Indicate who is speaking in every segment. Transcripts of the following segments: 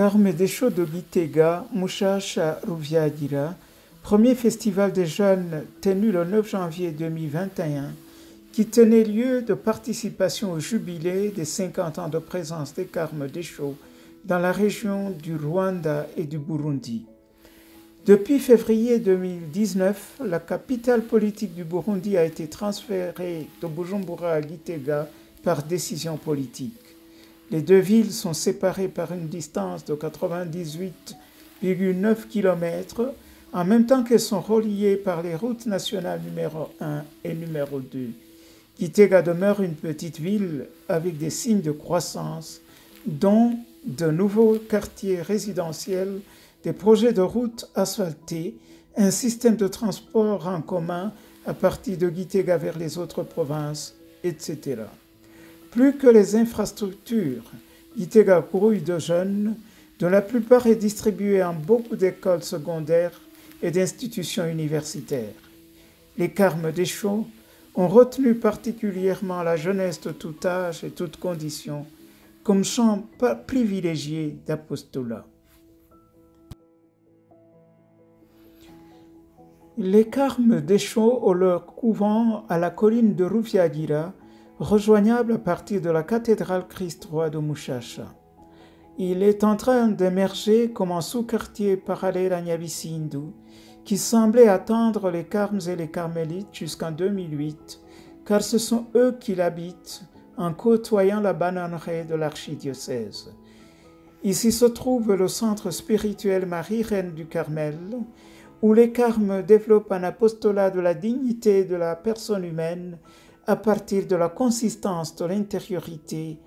Speaker 1: Carme Desho de Gitega, Mushasha Ruviagira, premier festival des jeunes tenu le 9 janvier 2021, qui tenait lieu de participation au jubilé des 50 ans de présence des Carme Desho dans la région du Rwanda et du Burundi. Depuis février 2019, la capitale politique du Burundi a été transférée de Bujumbura à Gitega par décision politique. Les deux villes sont séparées par une distance de 98,9 km, en même temps qu'elles sont reliées par les routes nationales numéro 1 et numéro 2. Gitega demeure une petite ville avec des signes de croissance, dont de nouveaux quartiers résidentiels, des projets de routes asphaltées, un système de transport en commun à partir de Gitega vers les autres provinces, etc. Plus que les infrastructures, Gitega grouille de jeunes, dont la plupart est distribuée en beaucoup d'écoles secondaires et d'institutions universitaires. Les Carme Desho ont retenu particulièrement la jeunesse de tout âge et toutes conditions comme champ privilégié d'apostolat. Les Carme Desho ont leur couvent à la colline de Ruviagira, rejoignable à partir de la cathédrale Christ-Roi de Mushasha. Il est en train d'émerger comme un sous-quartier parallèle à Nyabisindu, qui semblait attendre les Carmes et les Carmélites jusqu'en 2008, car ce sont eux qui l'habitent en côtoyant la bananeraie de l'archidiocèse. Ici se trouve le centre spirituel Marie-Reine du Carmel, où les Carmes développent un apostolat de la dignité de la personne humaine à partir de la consistance de l'intériorité,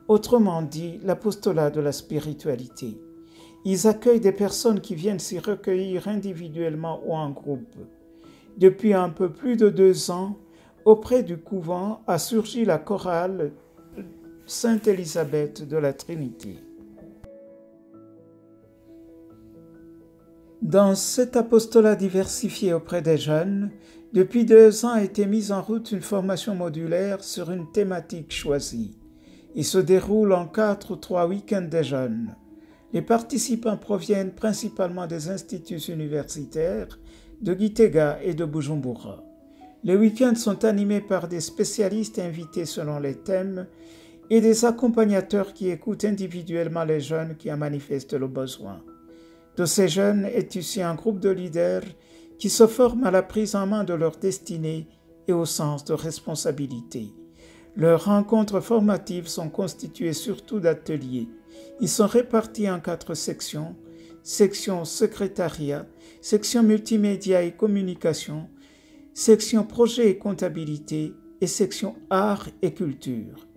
Speaker 1: autrement dit l'apostolat de la spiritualité. Ils accueillent des personnes qui viennent s'y recueillir individuellement ou en groupe. Depuis un peu plus de 2 ans, auprès du couvent a surgi la chorale Sainte Élisabeth de la Trinité. Dans cet apostolat diversifié auprès des jeunes, depuis 2 ans a été mise en route une formation modulaire sur une thématique choisie. Il se déroule en 4 ou 3 week-ends des jeunes. Les participants proviennent principalement des instituts universitaires de Gitega et de Bujumbura. Les week-ends sont animés par des spécialistes invités selon les thèmes et des accompagnateurs qui écoutent individuellement les jeunes qui en manifestent le besoin. De ces jeunes est issu un groupe de leaders qui se forment à la prise en main de leur destinée et au sens de responsabilité. Leurs rencontres formatives sont constituées surtout d'ateliers. Ils sont répartis en 4 sections: section secrétariat, section multimédia et communication, section projet et comptabilité et section art et culture.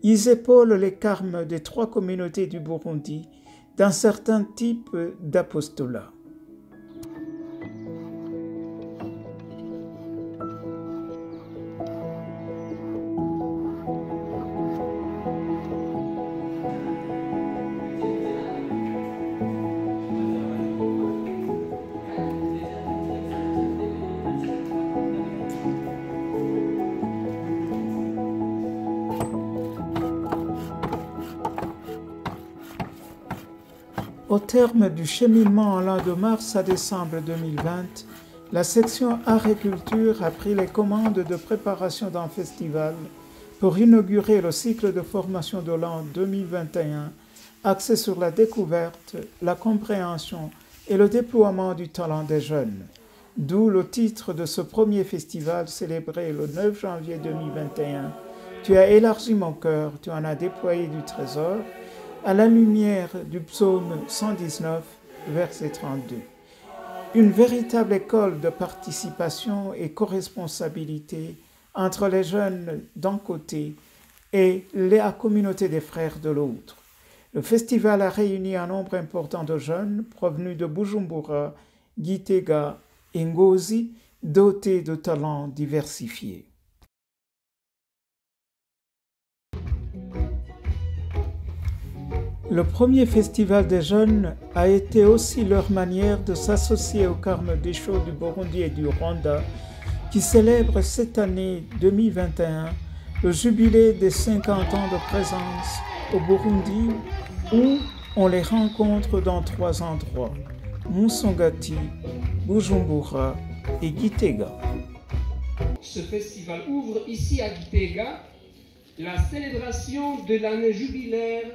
Speaker 1: Ils épaulent les Carmes des 3 communautés du Burundi dans certains types d'apostolat. Au terme du cheminement allant de mars à décembre 2020, la section Art et Culture a pris les commandes de préparation d'un festival pour inaugurer le cycle de formation de l'an 2021, axé sur la découverte, la compréhension et le déploiement du talent des jeunes. D'où le titre de ce premier festival célébré le 9 janvier 2021. Tu as élargi mon cœur, tu en as déployé du trésor, à la lumière du psaume 119, verset 32. Une véritable école de participation et co-responsabilité entre les jeunes d'un côté et la communauté des frères de l'autre. Le festival a réuni un nombre important de jeunes provenus de Bujumbura, Gitega et Ngozi, dotés de talents diversifiés. Le premier festival des jeunes a été aussi leur manière de s'associer aux Carme Desho du Burundi et du Rwanda, qui célèbrent cette année 2021 le jubilé des 50 ans de présence au Burundi, où On les rencontre dans 3 endroits, Musongati, Bujumbura et Gitega.
Speaker 2: Ce festival ouvre ici à Gitega la célébration de l'année jubilaire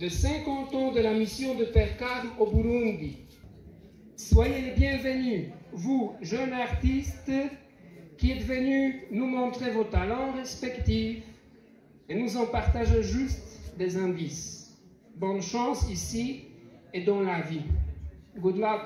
Speaker 2: de 50 ans de la mission de Père Carme au Burundi. Soyez les bienvenus, vous, jeunes artistes, qui êtes venus nous montrer vos talents respectifs et nous en partager juste des indices. Bonne chance ici et dans la vie. Good luck.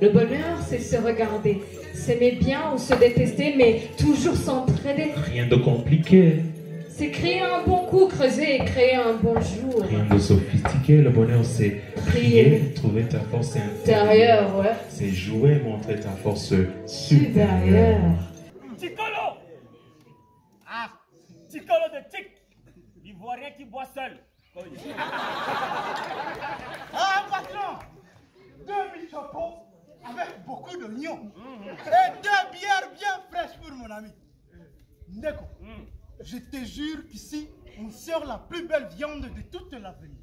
Speaker 3: Le bonheur, c'est se regarder, s'aimer bien ou se détester, mais toujours s'entraider.
Speaker 4: Rien de compliqué.
Speaker 3: C'est créer un bon coup, creuser et créer un bon jour.
Speaker 4: Rien de sophistiqué. Le bonheur, c'est prier, trouver ta force intérieure.
Speaker 3: Ouais.
Speaker 4: C'est jouer, montrer ta force supérieure.
Speaker 5: Ticolo! Ah, Ticolo de Tic, l'ivoirien qui boit seul.
Speaker 6: Ah, patron! 2000 chapeaux avec beaucoup d'oignons. Et 2 bières bien fraîches pour mon ami. Ndeko, je te jure qu'ici, on sort la plus belle viande de toute l'avenue.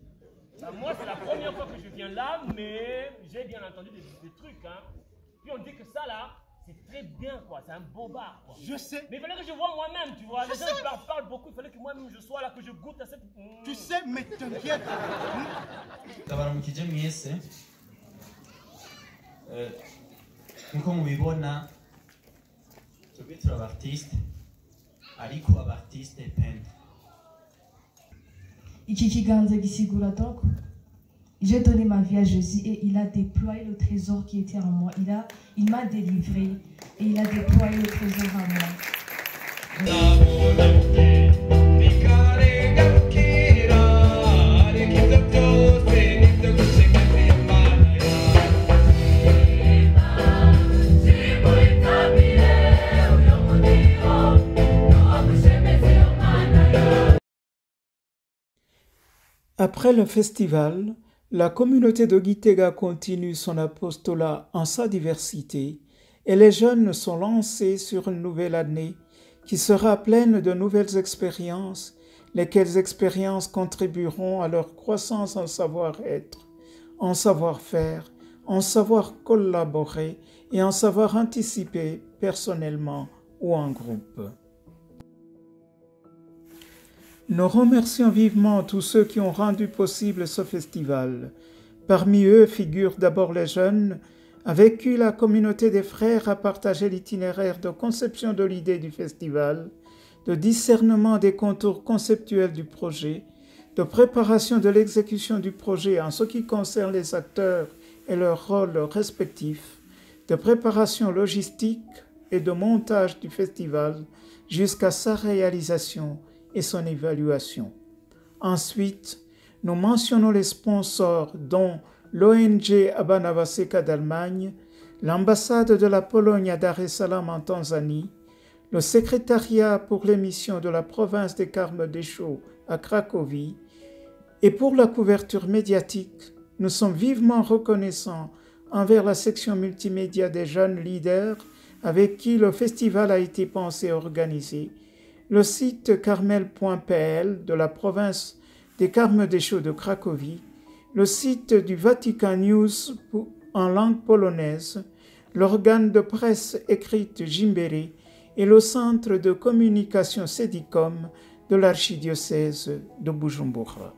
Speaker 5: Moi, c'est la première fois que je viens là, mais j'ai bien entendu des trucs. Hein. Puis on dit que ça là, c'est très bien, quoi. C'est un beau bar, quoi.
Speaker 6: Je sais.
Speaker 5: Mais il fallait que je vois moi-même, tu vois. Les gens parlent beaucoup, il fallait que moi-même je sois là, que je goûte à cette...
Speaker 6: Tu sais, mais t'inquiète.
Speaker 7: Ndabaramukije mwese. Nkuko mubibona twebwe turi abartiste ariko abartiste peintre.
Speaker 8: Iki kiganza gisigura donc j'ai donné ma vie à Jésus et il a déployé le trésor qui était en moi. Il m'a délivré et il a déployé le trésor en moi.
Speaker 1: Après le festival, la communauté de Gitega continue son apostolat en sa diversité et les jeunes sont lancés sur une nouvelle année qui sera pleine de nouvelles expériences, lesquelles expériences contribueront à leur croissance en savoir-être, en savoir-faire, en savoir collaborer et en savoir anticiper personnellement ou en groupe. Nous remercions vivement tous ceux qui ont rendu possible ce festival. Parmi eux figurent d'abord les jeunes, avec qui la communauté des frères a partagé l'itinéraire de conception de l'idée du festival, de discernement des contours conceptuels du projet, de préparation de l'exécution du projet en ce qui concerne les acteurs et leurs rôles respectifs, de préparation logistique et de montage du festival jusqu'à sa réalisation et son évaluation. Ensuite, nous mentionnons les sponsors dont l'ONG Abanavaseka d'Allemagne, l'ambassade de la Pologne à Dar es Salaam en Tanzanie, le secrétariat pour les missions de la province des Carmes Dachau à Cracovie, et pour la couverture médiatique, nous sommes vivement reconnaissants envers la section multimédia des jeunes leaders avec qui le festival a été pensé et organisé, le site carmel.pl de la province des Carmes Dachau de Cracovie, le site du Vatican News en langue polonaise, l'organe de presse écrite Jimbere et le centre de communication Cedicom de l'archidiocèse de Bujumbura.